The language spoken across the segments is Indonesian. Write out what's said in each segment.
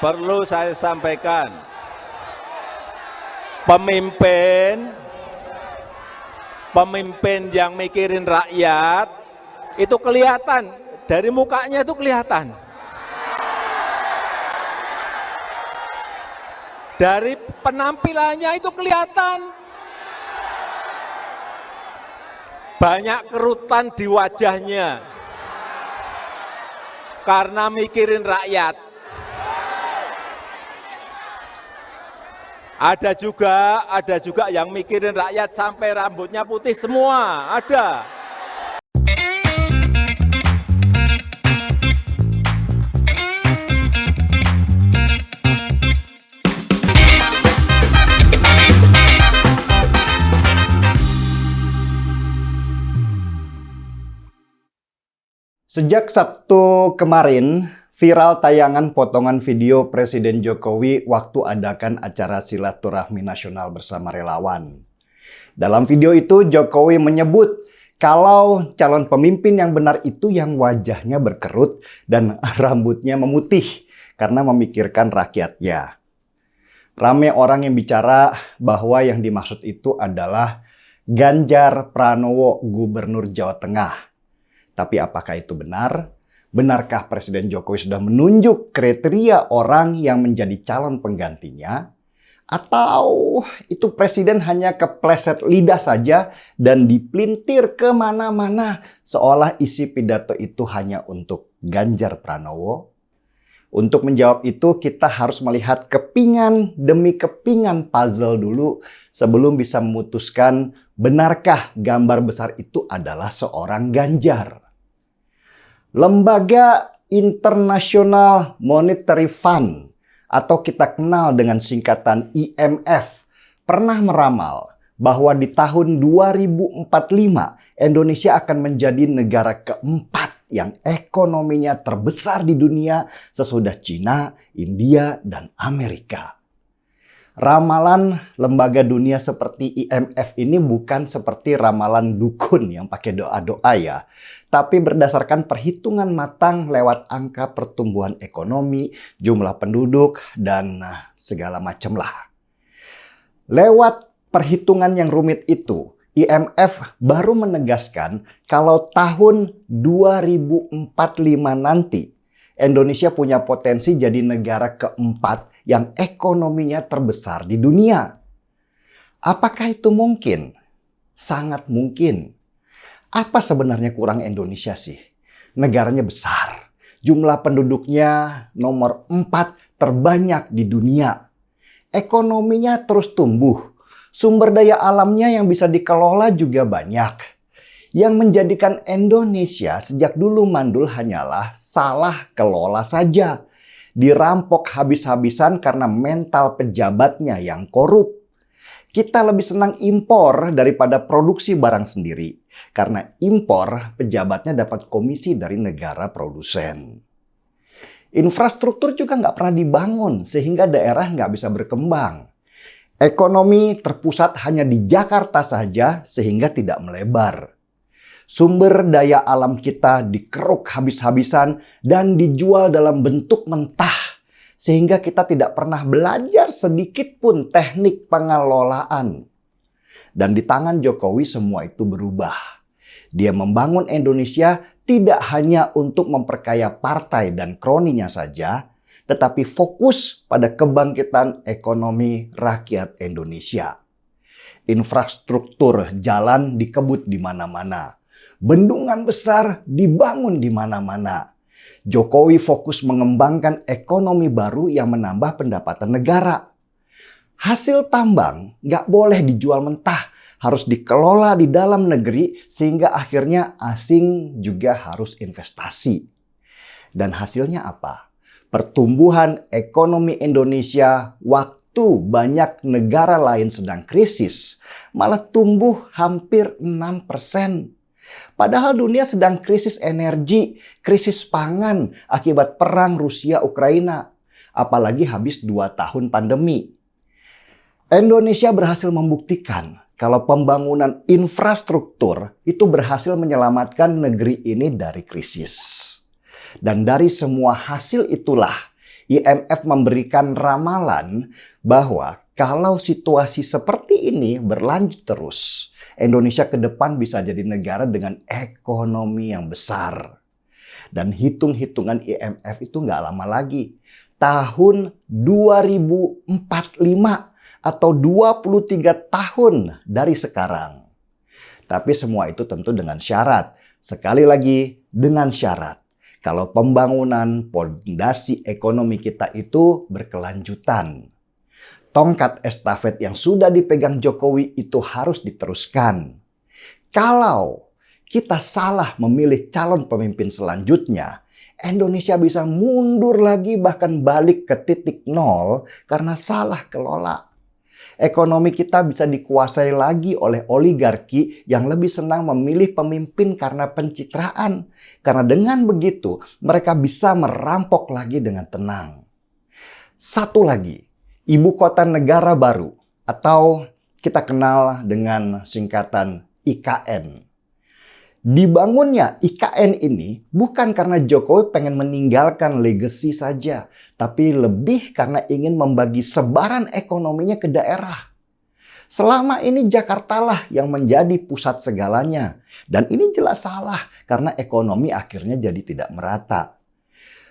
perlu saya sampaikan, pemimpin yang mikirin rakyat itu kelihatan, dari mukanya itu kelihatan. Dari penampilannya itu kelihatan. Banyak kerutan di wajahnya karena mikirin rakyat. Ada juga yang mikirin rakyat sampai rambutnya putih semua, ada. Sejak Sabtu kemarin, viral tayangan potongan video Presiden Jokowi waktu adakan acara silaturahmi nasional bersama relawan. Dalam video itu, Jokowi menyebut kalau calon pemimpin yang benar itu yang wajahnya berkerut dan rambutnya memutih karena memikirkan rakyatnya. Rame orang yang bicara bahwa yang dimaksud itu adalah Ganjar Pranowo, Gubernur Jawa Tengah. Tapi apakah itu benar? Benarkah Presiden Jokowi sudah menunjuk kriteria orang yang menjadi calon penggantinya? Atau itu Presiden hanya kepleset lidah saja dan dipelintir kemana-mana seolah isi pidato itu hanya untuk Ganjar Pranowo? Untuk menjawab itu kita harus melihat kepingan demi kepingan puzzle dulu sebelum bisa memutuskan benarkah gambar besar itu adalah seorang Ganjar. Lembaga International Monetary Fund atau kita kenal dengan singkatan IMF pernah meramal bahwa di tahun 2045 Indonesia akan menjadi negara keempat yang ekonominya terbesar di dunia sesudah Cina, India, dan Amerika. Ramalan lembaga dunia seperti IMF ini bukan seperti ramalan dukun yang pakai doa-doa ya, tapi berdasarkan perhitungan matang lewat angka pertumbuhan ekonomi, jumlah penduduk, dan segala macam lah. Lewat perhitungan yang rumit itu, IMF baru menegaskan kalau tahun 2045 nanti Indonesia punya potensi jadi negara keempat yang ekonominya terbesar di dunia. Apakah itu mungkin? Sangat mungkin. Apa sebenarnya kurang Indonesia sih? Negaranya besar. Jumlah penduduknya nomor 4 terbanyak di dunia. Ekonominya terus tumbuh. Sumber daya alamnya yang bisa dikelola juga banyak. Yang menjadikan Indonesia sejak dulu mandul hanyalah salah kelola saja. Dirampok habis-habisan karena mental pejabatnya yang korup. Kita lebih senang impor daripada produksi barang sendiri. Karena impor, pejabatnya dapat komisi dari negara produsen. Infrastruktur juga nggak pernah dibangun sehingga daerah nggak bisa berkembang. Ekonomi terpusat hanya di Jakarta saja sehingga tidak melebar. Sumber daya alam kita dikeruk habis-habisan dan dijual dalam bentuk mentah. Sehingga kita tidak pernah belajar sedikit pun teknik pengelolaan. Dan di tangan Jokowi semua itu berubah. Dia membangun Indonesia tidak hanya untuk memperkaya partai dan kroninya saja, tetapi fokus pada kebangkitan ekonomi rakyat Indonesia. Infrastruktur jalan dikebut di mana-mana. Bendungan besar dibangun di mana-mana. Jokowi fokus mengembangkan ekonomi baru yang menambah pendapatan negara. Hasil tambang nggak boleh dijual mentah, harus dikelola di dalam negeri sehingga akhirnya asing juga harus investasi. Dan hasilnya apa? Pertumbuhan ekonomi Indonesia waktu banyak negara lain sedang krisis malah tumbuh hampir 6%. Padahal dunia sedang krisis energi, krisis pangan akibat perang Rusia-Ukraina. Apalagi habis 2 tahun pandemi. Indonesia berhasil membuktikan kalau pembangunan infrastruktur itu berhasil menyelamatkan negeri ini dari krisis. Dan dari semua hasil itulah IMF memberikan ramalan bahwa kalau situasi seperti ini berlanjut terus, Indonesia ke depan bisa jadi negara dengan ekonomi yang besar. Dan hitung-hitungan IMF itu nggak lama lagi. Tahun 2045 atau 23 tahun dari sekarang. Tapi semua itu tentu dengan syarat. Sekali lagi, dengan syarat. Kalau pembangunan pondasi ekonomi kita itu berkelanjutan. Tongkat estafet yang sudah dipegang Jokowi itu harus diteruskan. Kalau kita salah memilih calon pemimpin selanjutnya, Indonesia bisa mundur lagi bahkan balik ke titik nol karena salah kelola. Ekonomi kita bisa dikuasai lagi oleh oligarki yang lebih senang memilih pemimpin karena pencitraan. Karena dengan begitu mereka bisa merampok lagi dengan tenang. Satu lagi, ibu kota negara baru atau kita kenal dengan singkatan IKN. Dibangunnya IKN ini bukan karena Jokowi pengen meninggalkan legacy saja, tapi lebih karena ingin membagi sebaran ekonominya ke daerah. Selama ini Jakarta lah yang menjadi pusat segalanya. Dan ini jelas salah karena ekonomi akhirnya jadi tidak merata.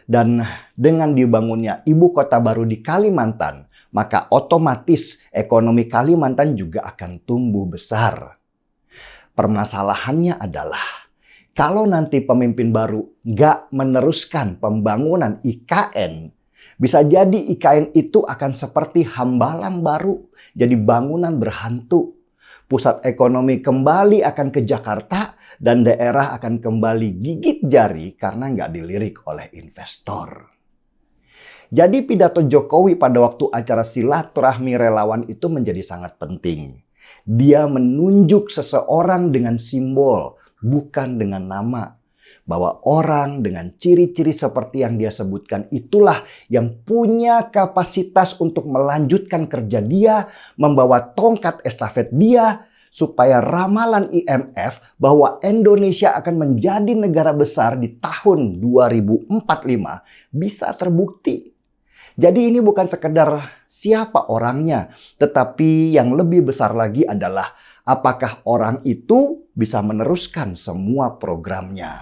Dan dengan dibangunnya ibu kota baru di Kalimantan, maka otomatis ekonomi Kalimantan juga akan tumbuh besar. Permasalahannya adalah kalau nanti pemimpin baru nggak meneruskan pembangunan IKN, bisa jadi IKN itu akan seperti hambalang baru, jadi bangunan berhantu. Pusat ekonomi kembali akan ke Jakarta dan daerah akan kembali gigit jari karena nggak dilirik oleh investor. Jadi pidato Jokowi pada waktu acara silaturahmi relawan itu menjadi sangat penting. Dia menunjuk seseorang dengan simbol, bukan dengan nama. Bahwa orang dengan ciri-ciri seperti yang dia sebutkan itulah yang punya kapasitas untuk melanjutkan kerja dia, membawa tongkat estafet dia, supaya ramalan IMF bahwa Indonesia akan menjadi negara besar di tahun 2045 bisa terbukti. Jadi ini bukan sekedar siapa orangnya, tetapi yang lebih besar lagi adalah apakah orang itu bisa meneruskan semua programnya.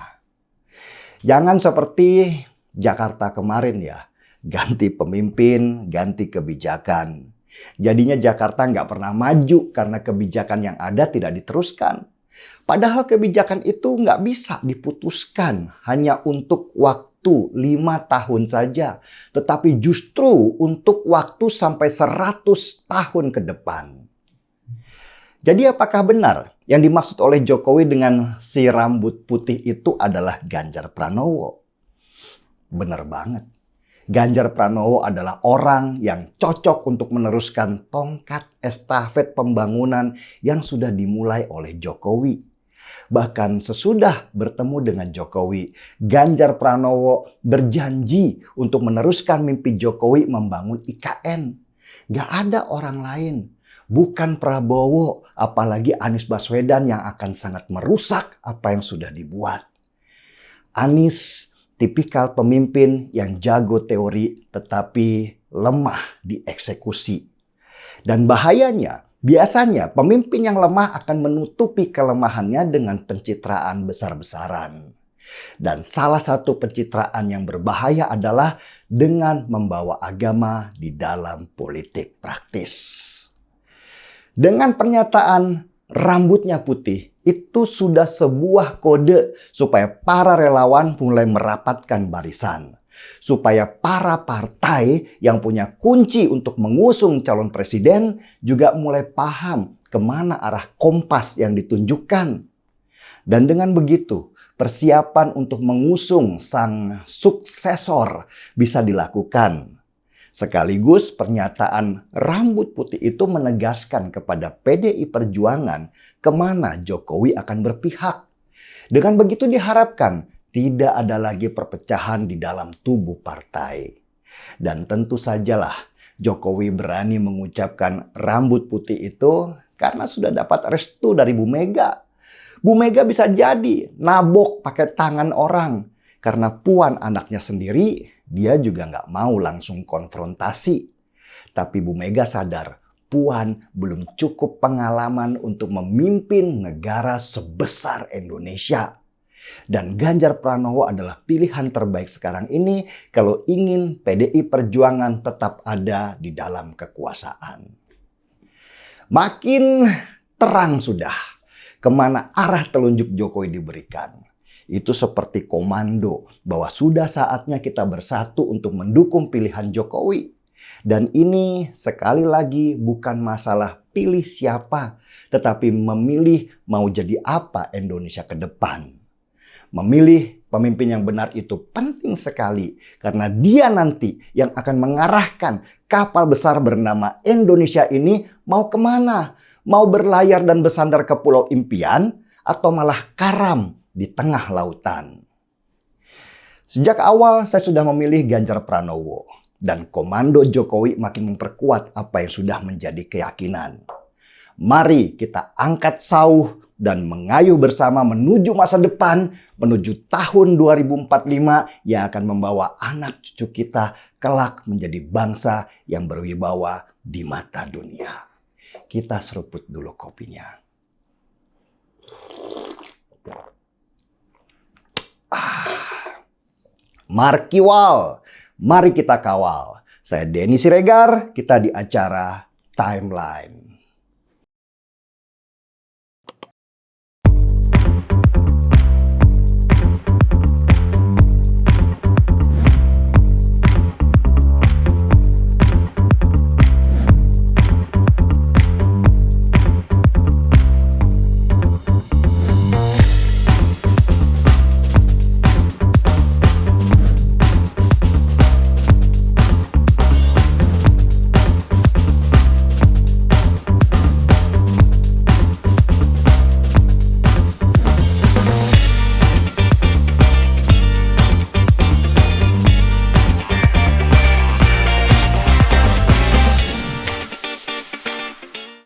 Jangan seperti Jakarta kemarin ya, ganti pemimpin, ganti kebijakan. Jadinya Jakarta nggak pernah maju karena kebijakan yang ada tidak diteruskan. Padahal kebijakan itu nggak bisa diputuskan hanya untuk waktu 5 tahun saja, tetapi justru untuk waktu sampai 100 tahun ke depan. Jadi apakah benar yang dimaksud oleh Jokowi dengan si rambut putih itu adalah Ganjar Pranowo? Benar banget. Ganjar Pranowo adalah orang yang cocok untuk meneruskan tongkat estafet pembangunan yang sudah dimulai oleh Jokowi. Bahkan sesudah bertemu dengan Jokowi, Ganjar Pranowo berjanji untuk meneruskan mimpi Jokowi membangun IKN. Gak ada orang lain. Bukan Prabowo, apalagi Anies Baswedan yang akan sangat merusak apa yang sudah dibuat. Anies tipikal pemimpin yang jago teori tetapi lemah di eksekusi. Dan bahayanya, biasanya pemimpin yang lemah akan menutupi kelemahannya dengan pencitraan besar-besaran. Dan salah satu pencitraan yang berbahaya adalah dengan membawa agama di dalam politik praktis. Dengan pernyataan rambutnya putih, itu sudah sebuah kode supaya para relawan mulai merapatkan barisan. Supaya para partai yang punya kunci untuk mengusung calon presiden juga mulai paham kemana arah kompas yang ditunjukkan. Dan dengan begitu, persiapan untuk mengusung sang suksesor bisa dilakukan. Sekaligus pernyataan rambut putih itu menegaskan kepada PDI Perjuangan kemana Jokowi akan berpihak. Dengan begitu diharapkan tidak ada lagi perpecahan di dalam tubuh partai. Dan tentu sajalah Jokowi berani mengucapkan rambut putih itu karena sudah dapat restu dari Bu Mega. Bu Mega bisa jadi nabok pakai tangan orang karena Puan anaknya sendiri dia juga nggak mau langsung konfrontasi. Tapi Bu Mega sadar, Puan belum cukup pengalaman untuk memimpin negara sebesar Indonesia. Dan Ganjar Pranowo adalah pilihan terbaik sekarang ini kalau ingin PDI Perjuangan tetap ada di dalam kekuasaan. Makin terang sudah kemana arah telunjuk Jokowi diberikan. Itu seperti komando bahwa sudah saatnya kita bersatu untuk mendukung pilihan Jokowi. Dan ini sekali lagi bukan masalah pilih siapa, tetapi memilih mau jadi apa Indonesia ke depan. Memilih pemimpin yang benar itu penting sekali karena dia nanti yang akan mengarahkan kapal besar bernama Indonesia ini mau kemana? Mau berlayar dan bersandar ke pulau impian atau malah karam di tengah lautan? Sejak awal saya sudah memilih Ganjar Pranowo. Dan komando Jokowi makin memperkuat apa yang sudah menjadi keyakinan. Mari kita angkat sauh dan mengayuh bersama menuju masa depan, menuju tahun 2045 yang akan membawa anak cucu kita kelak menjadi bangsa yang berwibawa di mata dunia. Kita seruput dulu kopinya. Markiwal. Mari kita kawal. Saya Denny Siregar, kita di acara Timeline.